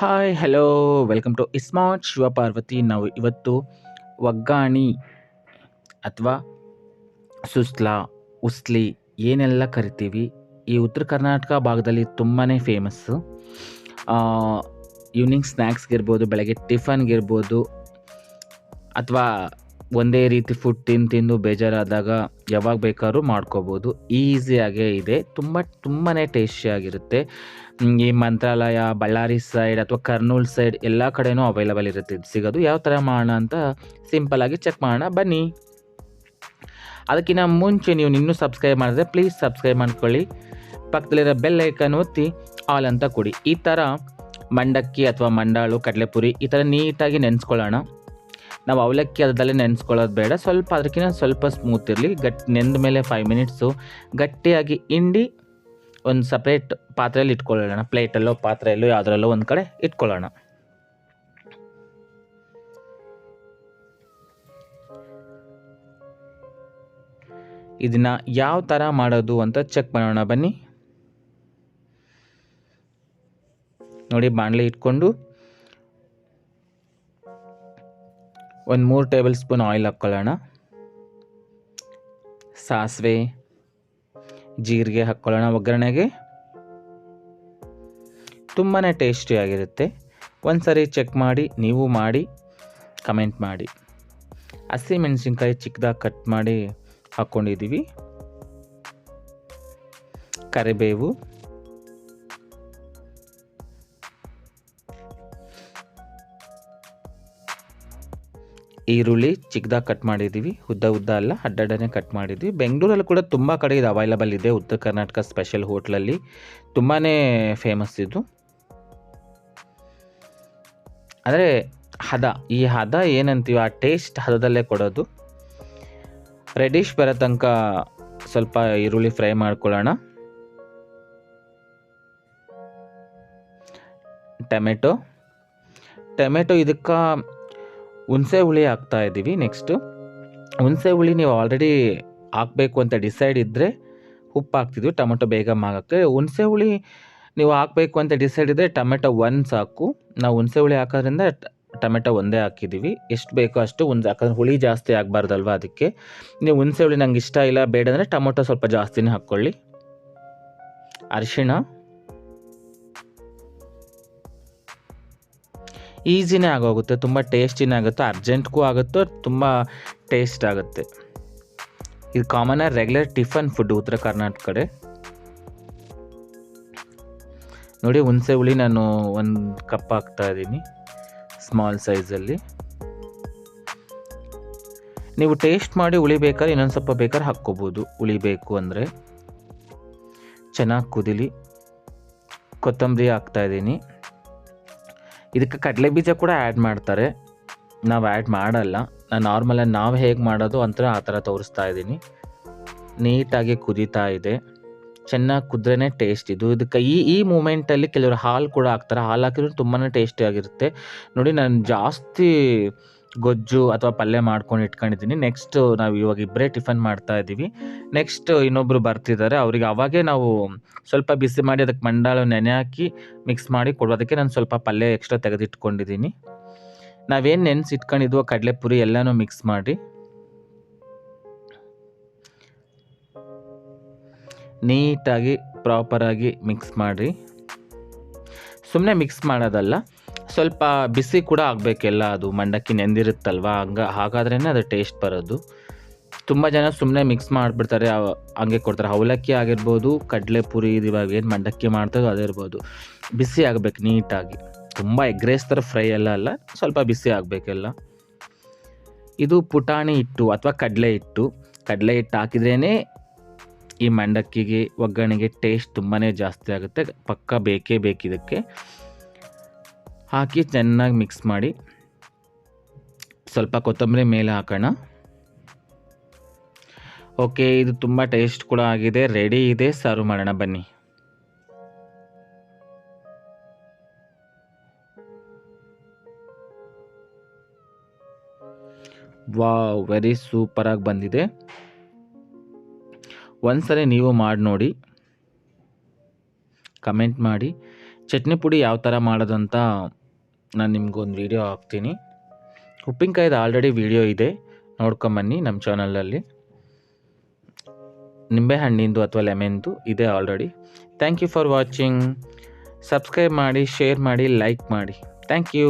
Hi hello welcome to smart Shiva Parvati. ನಾವು ಇವತ್ತು ವಗ್ಗಾಣಿ ಅಥವಾ ಸುಸ್ಲಾ ಉಸ್ಲಿ ಏನೆಲ್ಲ ಕರಿತೀವಿ, ಈ ಉತ್ತರ ಕರ್ನಾಟಕ ಭಾಗದಲ್ಲಿ ತುಂಬಾ ಫೇಮಸ್ಸು. ಈವ್ನಿಂಗ್ ಸ್ನ್ಯಾಕ್ಸ್ಗಿರ್ಬೋದು, ಬೆಳಗ್ಗೆ ಟಿಫನ್ಗಿರ್ಬೋದು, ಅಥವಾ ಒಂದೇ ರೀತಿ ಫುಡ್ ತಿಂದು ಬೇಜಾರಾದಾಗ ಯಾವಾಗ ಬೇಕಾದ್ರೂ ಮಾಡ್ಕೋಬೋದು. ಈಸಿಯಾಗೇ ಇದೆ, ತುಂಬಾ ಟೇಸ್ಟಿಯಾಗಿರುತ್ತೆ. ಈ ಮಂತ್ರಾಲಯ, ಬಳ್ಳಾರಿ ಸೈಡ್ ಅಥವಾ ಕರ್ನೂಲ್ ಸೈಡ್ ಎಲ್ಲ ಕಡೆನೂ ಅವೈಲಬಲ್ ಇರುತ್ತೆ ಇದು ಸಿಗೋದು. ಯಾವ ಥರ ಮಾಡೋಣ ಅಂತ ಸಿಂಪಲ್ಲಾಗಿ ಚೆಕ್ ಮಾಡೋಣ ಬನ್ನಿ. ಅದಕ್ಕಿಂತ ಮುಂಚೆ ನೀವು ಇನ್ನೂ ಸಬ್ಸ್ಕ್ರೈಬ್ ಮಾಡಿದ್ರೆ ಪ್ಲೀಸ್ ಸಬ್ಸ್ಕ್ರೈಬ್ ಮಾಡ್ಕೊಳ್ಳಿ. ಪಕ್ಕದಲ್ಲಿರೋ ಬೆಲ್ ಐಕನ್ ಒತ್ತಿ ಆಲ್ ಅಂತ ಕೊಡಿ. ಈ ಥರ ಮಂಡಕ್ಕಿ ಅಥವಾ ಮಂಡಾಳು, ಕಡಲೆಪುರಿ ಈ ಥರ ನೀಟಾಗಿ ನೆನೆಸ್ಕೊಳ್ಳೋಣ. ನಾವು ಅವಲಕ್ಕಿ ಅದರಲ್ಲೇ ನೆನೆಸ್ಕೊಳ್ಳೋದು ಬೇಡ, ಸ್ವಲ್ಪ ಅದಕ್ಕಿಂತ ಸ್ವಲ್ಪ ಸ್ಮೂತ್ ಇರಲಿ. ನೆಂದ ಮೇಲೆ 5 ಮಿನಿಟ್ಸು ಗಟ್ಟಿಯಾಗಿ ಹಿಂಡಿ ಒಂದು ಸಪ್ರೇಟ್ ಪಾತ್ರೆಯಲ್ಲಿ ಇಟ್ಕೊಳ್ಳೋಣ. ಪ್ಲೇಟಲ್ಲೋ ಪಾತ್ರೆಯಲ್ಲೋ ಯಾವುದರಲ್ಲೋ ಒಂದು ಕಡೆ ಇಟ್ಕೊಳ್ಳೋಣ. ಇದನ್ನು ಯಾವ ಥರ ಮಾಡೋದು ಅಂತ ಚೆಕ್ ಮಾಡೋಣ ಬನ್ನಿ. ನೋಡಿ, ಬಾಣಲೆ ಇಟ್ಕೊಂಡು ಒಂದು 3 ಟೇಬಲ್ ಸ್ಪೂನ್ ಆಯಿಲ್ ಹಾಕ್ಕೊಳ್ಳೋಣ. ಸಾಸಿವೆ, ಜೀರಿಗೆ ಹಾಕ್ಕೊಳ್ಳೋಣ ಒಗ್ಗರಣೆಗೆ. ತುಂಬಾ ಟೇಸ್ಟಿಯಾಗಿರುತ್ತೆ. ಒಂದು ಸರಿ ಚೆಕ್ ಮಾಡಿ, ನೀವು ಮಾಡಿ ಕಮೆಂಟ್ ಮಾಡಿ. ಹಸಿಮೆಣಸಿನ್ಕಾಯಿ ಚಿಕ್ಕದಾಗಿ ಕಟ್ ಮಾಡಿ ಹಾಕ್ಕೊಂಡಿದ್ದೀವಿ. ಕರಿಬೇವು, ಈರುಳ್ಳಿ ಚಿಕ್ಕದಾಗಿ ಕಟ್ ಮಾಡಿದ್ದೀವಿ. ಉದ್ದ ಅಲ್ಲ, ಅಡ್ಡನೇ ಕಟ್ ಮಾಡಿದ್ದೀವಿ. ಬೆಂಗಳೂರಲ್ಲಿ ಕೂಡ ತುಂಬ ಕಡೆ ಇದು ಅವೈಲಬಲ್ ಇದೆ. ಉತ್ತರ ಕರ್ನಾಟಕ ಸ್ಪೆಷಲ್ ಹೋಟ್ಲಲ್ಲಿ ತುಂಬಾ ಫೇಮಸ್ ಇದು. ಅಂದರೆ ಈ ಹದ ಏನಂತೀವಿ, ಆ ಟೇಸ್ಟ್ ಹದದಲ್ಲೇ ಕೊಡೋದು. ರೆಡಿಶ್ ಬರೋ ತನಕ ಸ್ವಲ್ಪ ಈರುಳ್ಳಿ ಫ್ರೈ ಮಾಡ್ಕೊಳ್ಳೋಣ. ಟೊಮೆಟೊ ಇದಕ್ಕೆ ಹುಣಸೆ ಹುಳಿ ಹಾಕ್ತಾ ಇದ್ದೀವಿ. ನೆಕ್ಸ್ಟು ಹುಣಸೆ ಹುಳಿ ನೀವು ಆಲ್ರೆಡಿ ಹಾಕಬೇಕು ಅಂತ ಡಿಸೈಡ್ ಇದ್ದರೆ ಉಪ್ಪು ಹಾಕ್ತಿದ್ವಿ, ಟೊಮೆಟೊ ಬೇಗ ಮಾಗಕ್ಕೆ. ಹುಣಸೆ ಹುಳಿ ನೀವು ಹಾಕಬೇಕು ಅಂತ ಡಿಸೈಡ್ ಇದ್ದರೆ ಟೊಮೆಟೊ 1 ಸಾಕು. ನಾವು ಹುಣಸೆ ಹುಳಿ ಹಾಕೋದ್ರಿಂದ ಟೊಮೆಟೊ ಒಂದೇ ಹಾಕಿದ್ದೀವಿ. ಎಷ್ಟು ಬೇಕೋ ಅಷ್ಟು ಯಾಕಂದ್ರೆ ಹುಳಿ ಜಾಸ್ತಿ ಆಗಬಾರ್ದಲ್ವ, ಅದಕ್ಕೆ. ನೀವು ಹುಣಸೆ ಹುಳಿ ನಂಗೆ ಇಷ್ಟ ಇಲ್ಲ ಬೇಡ ಅಂದರೆ ಟೊಮೆಟೊ ಸ್ವಲ್ಪ ಜಾಸ್ತಿನೇ ಹಾಕ್ಕೊಳ್ಳಿ. ಅರಿಶಿಣ, ಈಸಿನೇ ಆಗೋಗುತ್ತೆ, ತುಂಬ ಟೇಸ್ಟಿನೇ ಆಗುತ್ತೆ. ಅರ್ಜೆಂಟ್ಗೂ ಆಗುತ್ತೆ, ತುಂಬ ಟೇಸ್ಟ್ ಆಗುತ್ತೆ. ಇದು ಕಾಮನಾಗಿ ರೆಗ್ಯುಲರ್ ಟಿಫನ್ ಫುಡ್ ಉತ್ತರ ಕರ್ನಾಟಕ ಕಡೆ. ನೋಡಿ, ಹುಣಸೆ ಹುಳಿ ನಾನು 1 ಕಪ್ ಹಾಕ್ತಾ ಇದ್ದೀನಿ, ಸ್ಮಾಲ್ ಸೈಜಲ್ಲಿ. ನೀವು ಟೇಸ್ಟ್ ಮಾಡಿ ಹುಳಿ ಬೇಕಾದ್ರೆ ಇನ್ನೊಂದು ಸ್ವಲ್ಪ ಬೇಕಾದ್ರೆ ಹಾಕ್ಕೋಬೋದು, ಹುಳಿ ಬೇಕು ಅಂದರೆ. ಚೆನ್ನಾಗಿ ಕುದಿಲಿ. ಕೊತ್ತಂಬರಿ ಹಾಕ್ತಾ ಇದ್ದೀನಿ. ಇದಕ್ಕೆ ಕಡಲೆ ಬೀಜ ಕೂಡ ಆ್ಯಡ್ ಮಾಡ್ತಾರೆ, ನಾವು ಆ್ಯಡ್ ಮಾಡಲ್ಲ. ನಾನು ನಾರ್ಮಲಾಗಿ ನಾವು ಹೇಗೆ ಮಾಡೋದು ಅಂತ ಆ ಥರ ತೋರಿಸ್ತಾ ಇದ್ದೀನಿ. ನೀಟಾಗಿ ಕುದೀತಾ ಇದೆ. ಚೆನ್ನಾಗಿ ಕುದ್ರೇ ಟೇಸ್ಟ್ ಇದು. ಇದಕ್ಕೆ ಈ ಮೂಮೆಂಟಲ್ಲಿ ಕೆಲವರು ಹಾಲು ಕೂಡ ಹಾಕ್ತಾರೆ. ಹಾಲು ಹಾಕಿದ್ರೆ ತುಂಬಾ ಟೇಸ್ಟಿಯಾಗಿರುತ್ತೆ. ನೋಡಿ, ನಾನು ಜಾಸ್ತಿ ಗೊಜ್ಜು ಅಥವಾ ಪಲ್ಯ ಮಾಡ್ಕೊಂಡು ಇಟ್ಕೊಂಡಿದ್ದೀನಿ. ನೆಕ್ಸ್ಟ್ ನಾವು ಇವಾಗ ಇಬ್ಬರೇ ಟಿಫನ್ ಮಾಡ್ತಾ ಇದ್ದೀವಿ. ನೆಕ್ಸ್ಟ್ ಇನ್ನೊಬ್ಬರು ಬರ್ತಿದ್ದಾರೆ, ಅವ್ರಿಗೆ ಅವಾಗೇ ನಾವು ಸ್ವಲ್ಪ ಬಿಸಿ ಮಾಡಿ ಅದಕ್ಕೆ ಮಂಡಾಳು ನೆನೆ ಹಾಕಿ ಮಿಕ್ಸ್ ಮಾಡಿ ಕೊಡೋದಕ್ಕೆ ನಾನು ಸ್ವಲ್ಪ ಪಲ್ಯ ಎಕ್ಸ್ಟ್ರಾ ತೆಗೆದಿಟ್ಕೊಂಡಿದ್ದೀನಿ. ನಾವೇನು ನೆನೆಸಿಟ್ಕೊಂಡಿದ್ವೋ ಕಡಲೆಪುರಿ ಎಲ್ಲನೂ ಮಿಕ್ಸ್ ಮಾಡಿ ನೀಟಾಗಿ ಪ್ರಾಪರಾಗಿ ಮಿಕ್ಸ್ ಮಾಡಿ. ಸುಮ್ಮನೆ ಮಿಕ್ಸ್ ಮಾಡೋದಲ್ಲ, ಸ್ವಲ್ಪ ಬಿಸಿ ಕೂಡ ಆಗಬೇಕೆಲ್ಲ. ಅದು ಮಂಡಕ್ಕಿ ನೆಂದಿರುತ್ತಲ್ವ, ಹಾಗಾದ್ರೇ ಅದು ಟೇಸ್ಟ್ ಬರೋದು. ತುಂಬ ಜನ ಸುಮ್ಮನೆ ಮಿಕ್ಸ್ ಮಾಡಿಬಿಡ್ತಾರೆ, ಹಂಗೆ ಕೊಡ್ತಾರೆ. ಅವಲಕ್ಕಿ ಆಗಿರ್ಬೋದು, ಕಡಲೆಪುರಿ, ಇವಾಗ ಏನು ಮಂಡಕ್ಕಿ ಮಾಡ್ತಾರೋ ಅದೇ ಇರ್ಬೋದು. ಬಿಸಿ ಆಗಬೇಕು ನೀಟಾಗಿ, ತುಂಬ ಎಗ್ ರೈಸ್ ಥರ ಫ್ರೈ ಎಲ್ಲ ಅಲ್ಲ, ಸ್ವಲ್ಪ ಬಿಸಿ ಆಗಬೇಕೆಲ್ಲ. ಇದು ಪುಟಾಣಿ ಹಿಟ್ಟು ಅಥವಾ ಕಡಲೆ ಹಿಟ್ಟು ಹಾಕಿದ್ರೇ ಈ ಮಂಡಕ್ಕಿಗೆ, ಒಗ್ಗರಣೆಗೆ ಟೇಸ್ಟ್ ತುಂಬಾ ಜಾಸ್ತಿ ಆಗುತ್ತೆ. ಪಕ್ಕ ಬೇಕೇ ಇದಕ್ಕೆ. ಹಾಕಿ ಚೆನ್ನಾಗಿ ಮಿಕ್ಸ್ ಮಾಡಿ ಸ್ವಲ್ಪ ಕೊತ್ತಂಬರಿ ಮೇಲೆ ಹಾಕೋಣ. ಓಕೆ, ಇದು ತುಂಬ ಟೇಸ್ಟ್ ಕೂಡ ಆಗಿದೆ, ರೆಡಿ ಇದೆ. ಸರ್ವ್ ಮಾಡೋಣ ಬನ್ನಿ. ವಾವ್, ವೆರಿ ಸೂಪರಾಗಿ ಬಂದಿದೆ. ಒಂದ್ಸರಿ ನೀವು ಮಾಡಿ ನೋಡಿ, ಕಮೆಂಟ್ ಮಾಡಿ. ಚಟ್ನಿ ಪುಡಿ ಯಾವ ಥರ ಮಾಡೋದಂತ ನಾನು ನಿಮ್ಗೊಂದು ವಿಡಿಯೋ ಹಾಕ್ತೀನಿ. ಉಪ್ಪಿನಕಾಯ್ದು ಆಲ್ರೆಡಿ ವಿಡಿಯೋ ಇದೆ, ನೋಡ್ಕೊಂಬನ್ನಿ ನಮ್ಮ ಚಾನಲಲ್ಲಿ. ನಿಂಬೆಹಣ್ಣಿಂದು ಅಥವಾ ಲೆಮನ್ದು ಇದೆ already. Thank you for watching. Subscribe ಮಾಡಿ, ಶೇರ್ ಮಾಡಿ, ಲೈಕ್ ಮಾಡಿ. Thank you.